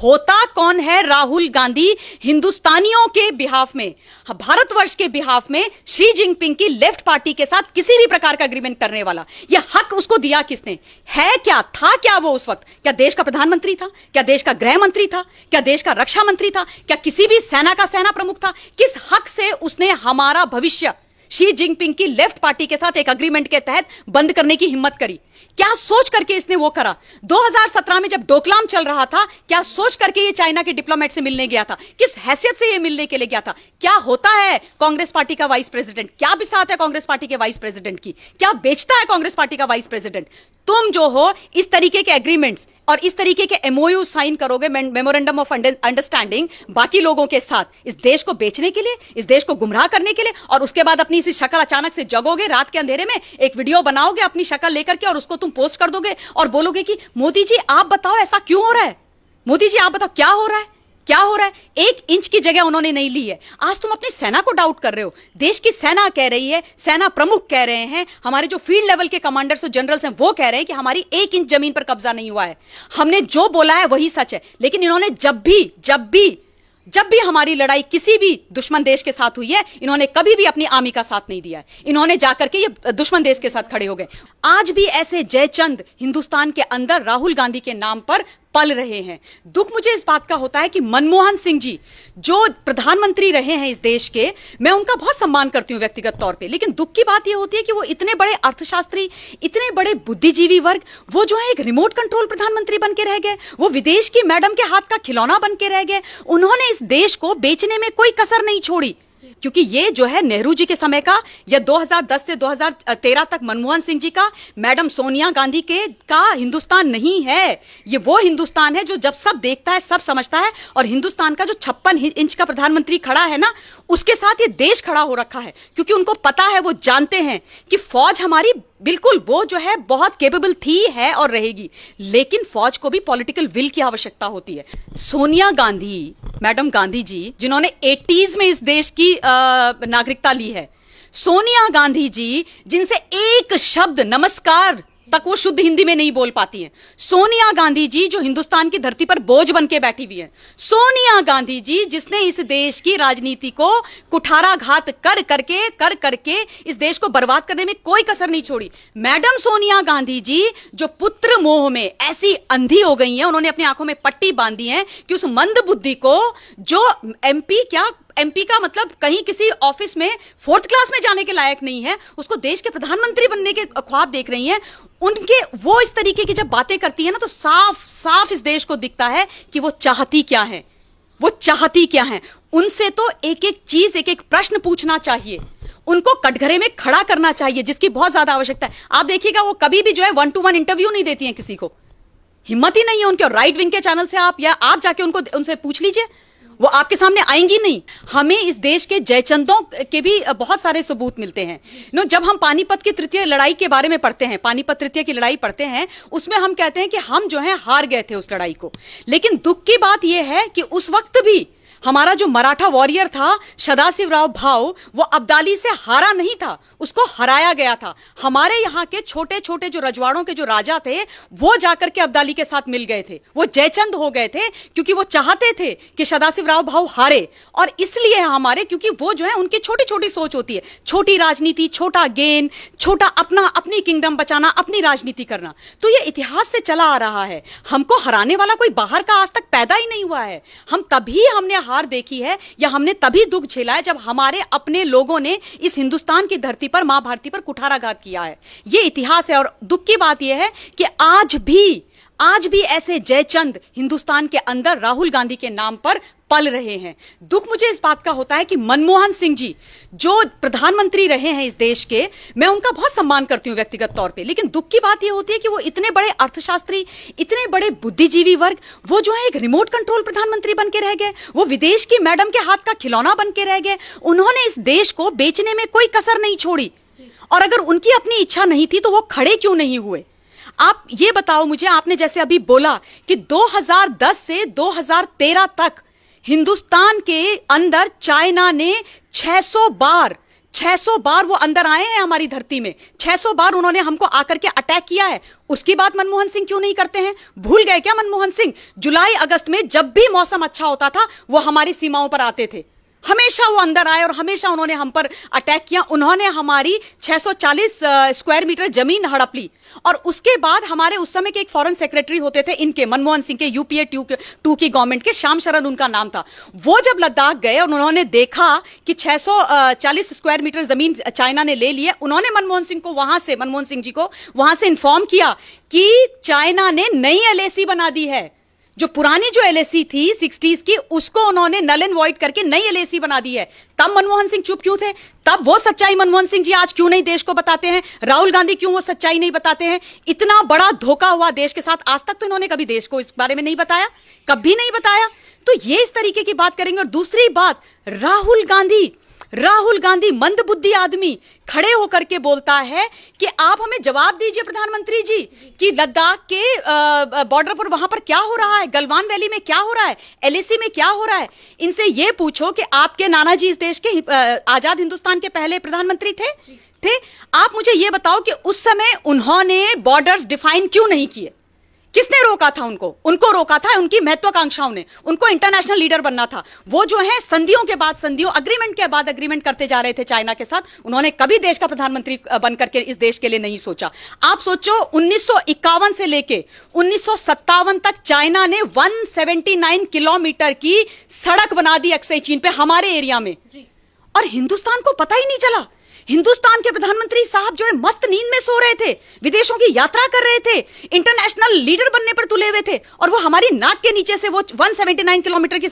होता कौन है राहुल गांधी हिंदुस्तानियों के बिहाफ में, भारतवर्ष के बिहाफ में शी जिनपिंग की लेफ्ट पार्टी के साथ किसी भी प्रकार का एग्रीमेंट करने वाला? यह हक उसको दिया किसने? है क्या, था क्या वो उस वक्त? क्या देश का प्रधानमंत्री था? क्या देश का गृह मंत्री था? क्या देश का रक्षा मंत्री था? क्या किसी भी सेना का सेना प्रमुख था? किस हक से उसने हमारा भविष्य शी जिनपिंग की लेफ्ट पार्टी के साथ एक अग्रीमेंट के तहत बंद करने की हिम्मत करी? क्या सोच करके इसने वो करा? 2017 में जब डोकलाम चल रहा था, क्या सोच करके ये चाइना के डिप्लोमेट से मिलने गया था? किस हैसियत से ये मिलने के लिए गया था? क्या होता है कांग्रेस पार्टी का वाइस प्रेसिडेंट? क्या बिसात है कांग्रेस पार्टी के वाइस प्रेसिडेंट की? क्या बेचता है कांग्रेस पार्टी का वाइस प्रेसिडेंट? तुम जो हो इस तरीके के एग्रीमेंट्स और इस तरीके के एमओयू साइन करोगे, मेमोरेंडम ऑफ अंडरस्टैंडिंग, बाकी लोगों के साथ, इस देश को बेचने के लिए, इस देश को गुमराह करने के लिए, और उसके बाद अपनी इसी शक्ल अचानक से जगोगे रात के अंधेरे में, एक वीडियो बनाओगे अपनी शक्ल लेकर के और उसको तुम पोस्ट कर दोगे और बोलोगे कि मोदी जी आप बताओ ऐसा क्यों हो रहा है, मोदी जी आप बताओ क्या हो रहा है, क्या हो रहा है? 1 इंच की जगह उन्होंने नहीं ली है। आज तुम अपनी सेना को डाउट कर रहे हो। देश की सेना कह रही है, सेना प्रमुख कह रहे हैं, हमारे जो फील्ड लेवल के कमांडर्स और जनरल्स हैं वो कह रहे हैं कि हमारी 1 इंच जमीन पर कब्जा नहीं हुआ है, हमने जो बोला है वही सच है। लेकिन इन्होंने जब भी हमारी लड़ाई किसी भी दुश्मन देश के साथ हुई है, इन्होंने कभी भी अपनी आर्मी का साथ नहीं दिया है। इन्होंने जाकर के ये दुश्मन देश के साथ खड़े हो गए। आज भी ऐसे जयचंद हिंदुस्तान के अंदर राहुल गांधी के नाम पर पल रहे हैं। दुख मुझे इस बात का होता है कि मनमोहन सिंह जी जो प्रधानमंत्री रहे हैं इस देश के, मैं उनका बहुत सम्मान करती हूं व्यक्तिगत तौर पे, लेकिन दुख की बात यह होती है कि वो इतने बड़े अर्थशास्त्री, इतने बड़े बुद्धिजीवी वर्ग, वो जो है एक रिमोट कंट्रोल प्रधानमंत्री बन के रह गए, वो विदेश की मैडम के हाथ का खिलौना बन के रह गए। उन्होंने इस देश को बेचने में कोई कसर नहीं छोड़ी, क्योंकि ये जो है नेहरू जी के समय का या 2010 से 2013 तक मनमोहन सिंह जी का, मैडम सोनिया गांधी का हिंदुस्तान नहीं है। ये वो हिंदुस्तान है जो जब सब देखता है सब समझता है, और हिंदुस्तान का जो 56 इंच का प्रधानमंत्री खड़ा है ना, उसके साथ ये देश खड़ा हो रखा है, क्योंकि उनको पता है, वो जानते हैं कि फौज हमारी बिल्कुल वो जो है बहुत केपेबल थी, है और रहेगी, लेकिन फौज को भी पॉलिटिकल विल की आवश्यकता होती है। सोनिया गांधी, मैडम गांधी जी जिन्होंने 80s में इस देश की नागरिकता ली है, सोनिया गांधी जी जिनसे एक शब्द नमस्कार तक वो शुद्ध हिंदी में नहीं बोल पाती हैं, सोनिया गांधी जी जो हिंदुस्तान की धरती पर बोझ बन के बैठी हुई है, सोनिया गांधी जी जिसने इस देश की राजनीति को कुठाराघात कर करके इस देश को बर्बाद करने में कोई कसर नहीं छोड़ी, मैडम सोनिया गांधी जी जो पुत्र मोह में ऐसी अंधी हो गई हैं, उन्होंने अपनी आंखों में पट्टी बांधी है कि उस मंद बुद्धि को, जो एमपी का मतलब कहीं किसी ऑफिस में 4th क्लास में जाने के लायक नहीं है, उसको देश के प्रधानमंत्री बनने के ख्वाब देख रही हैं, उनके वो इस तरीके की जब बातें करती है ना, तो साफ साफ इस देश को दिखता है कि वो चाहती क्या है, वो चाहती क्या है। उनसे तो एक एक चीज, एक एक प्रश्न पूछना चाहिए, उनको कटघरे में खड़ा करना चाहिए, जिसकी बहुत ज्यादा आवश्यकता है। आप देखिएगा वो कभी भी जो है 1-to-1 इंटरव्यू नहीं देती हैं किसी को, हिम्मत ही नहीं है उनके। और राइट विंग के चैनल से आप जाके उनसे पूछ लीजिए, वो आपके सामने आएंगी नहीं। हमें इस देश के जयचंदों के भी बहुत सारे सबूत मिलते हैं। जब हम पानीपत की तृतीय लड़ाई के बारे में पढ़ते हैं, पानीपत तृतीय की लड़ाई पढ़ते हैं, उसमें हम कहते हैं कि हम जो है हार गए थे उस लड़ाई को। लेकिन दुख की बात यह है कि उस वक्त भी हमारा जो मराठा वॉरियर था सदाशिवराव भाऊ, वो अब्दाली से हारा नहीं था, उसको हराया गया था। हमारे यहाँ के छोटे छोटे जो रजवाड़ों के जो राजा थे, वो जाकर के अब्दाली के साथ मिल गए थे, वो जयचंद हो गए थे, क्योंकि वो चाहते थे कि सदाशिवराव भाऊ हारे। और इसलिए हमारे, क्योंकि वो जो है उनकी छोटी छोटी सोच होती है, छोटी राजनीति, छोटा गेन, छोटा अपनी किंगडम बचाना, अपनी राजनीति करना। तो ये इतिहास से चला आ रहा है। हमको हराने वाला कोई बाहर का आज तक पैदा ही नहीं हुआ है। हमने हार देखी है या हमने तभी दुख झेला है जब हमारे अपने लोगों ने इस हिंदुस्तान की धरती पर, मां भारती पर कुठाराघात किया है। यह इतिहास है। और दुख की बात यह है कि आज भी ऐसे जयचंद हिंदुस्तान के अंदर राहुल गांधी के नाम पर पल रहे हैं। दुख मुझे इस बात का होता है कि मनमोहन सिंह जी जो प्रधानमंत्री रहे हैं इस देश के, मैं उनका बहुत सम्मान करती हूं व्यक्तिगत तौर पे, लेकिन दुख की बात यह होती है कि वो इतने बड़े अर्थशास्त्री, इतने बड़े बुद्धिजीवी वर्ग, वो जो है एक रिमोट कंट्रोल प्रधानमंत्री बन के रह गए, वो विदेश की मैडम के हाथ का खिलौना बन के रह गए। उन्होंने इस देश को बेचने में कोई कसर नहीं छोड़ी, और अगर उनकी अपनी इच्छा नहीं थी तो वो खड़े क्यों नहीं हुए? आप ये बताओ मुझे, आपने जैसे अभी बोला कि 2010 से 2013 तक हिंदुस्तान के अंदर चाइना ने 600 बार 600 बार वो अंदर आए हैं हमारी धरती में, 600 बार उन्होंने हमको आकर के अटैक किया है। उसकी बात मनमोहन सिंह क्यों नहीं करते हैं? भूल गए क्या मनमोहन सिंह? जुलाई अगस्त में जब भी मौसम अच्छा होता था वो हमारी सीमाओं पर आते थे, हमेशा वो अंदर आए और हमेशा उन्होंने हम पर अटैक किया। उन्होंने हमारी 640 स्क्वायर मीटर जमीन हड़प ली। और उसके बाद हमारे उस समय के एक फॉरेन सेक्रेटरी होते थे इनके, मनमोहन सिंह के, यूपीए 2 की गवर्नमेंट के, श्याम शरण उनका नाम था। वो जब लद्दाख गए और उन्होंने देखा कि 640 स्क्वायर मीटर जमीन चाइना ने ले ली है, उन्होंने मनमोहन सिंह जी को वहां से इन्फॉर्म किया कि चाइना ने नई एलएसी बना दी है। जो पुरानी जो एलएसी थी 60s की, उसको उन्होंने नल एंड वॉइड करके नई एलएसी बना दी है। तब मनमोहन सिंह चुप क्यों थे? तब वो सच्चाई मनमोहन सिंह जी आज क्यों नहीं देश को बताते हैं? राहुल गांधी क्यों वो सच्चाई नहीं बताते हैं? इतना बड़ा धोखा हुआ देश के साथ, आज तक तो इन्होंने कभी देश को इस बारे में नहीं बताया, कभी नहीं बताया। तो ये इस तरीके की बात करेंगे। और दूसरी बात, राहुल गांधी मंदबुद्धि आदमी खड़े होकर के बोलता है कि आप हमें जवाब दीजिए प्रधानमंत्री जी कि लद्दाख के बॉर्डर पर वहां पर क्या हो रहा है, गलवान वैली में क्या हो रहा है, एलएसी में क्या हो रहा है। इनसे ये पूछो कि आपके नाना जी इस देश के आजाद हिंदुस्तान के पहले प्रधानमंत्री थे। आप मुझे ये बताओ कि उस समय उन्होंने बॉर्डर्स डिफाइन क्यों नहीं किए? किसने रोका था उनको रोका था उनकी महत्वाकांक्षाओं ने। उनको इंटरनेशनल लीडर बनना था। वो जो है संधियों के बाद संधियों, अग्रीमेंट के बाद अग्रीमेंट करते जा रहे थे चाइना के साथ। उन्होंने कभी देश का प्रधानमंत्री बनकर के इस देश के लिए नहीं सोचा। आप सोचो 1951 से लेके 1957 तक चाइना ने 179 किलोमीटर की सड़क बना दी अक्सई चीन पे, हमारे एरिया में, और हिंदुस्तान को पता ही नहीं चला। हिंदुस्तान के प्रधानमंत्री साहब जो है मस्त नींद में सो रहे थे, विदेशों की यात्रा कर रहे थे, इंटरनेशनल लीडर बनने पर तुले हुए थे, और वो हमारी नाक के नीचे से वो 179 किलोमीटर की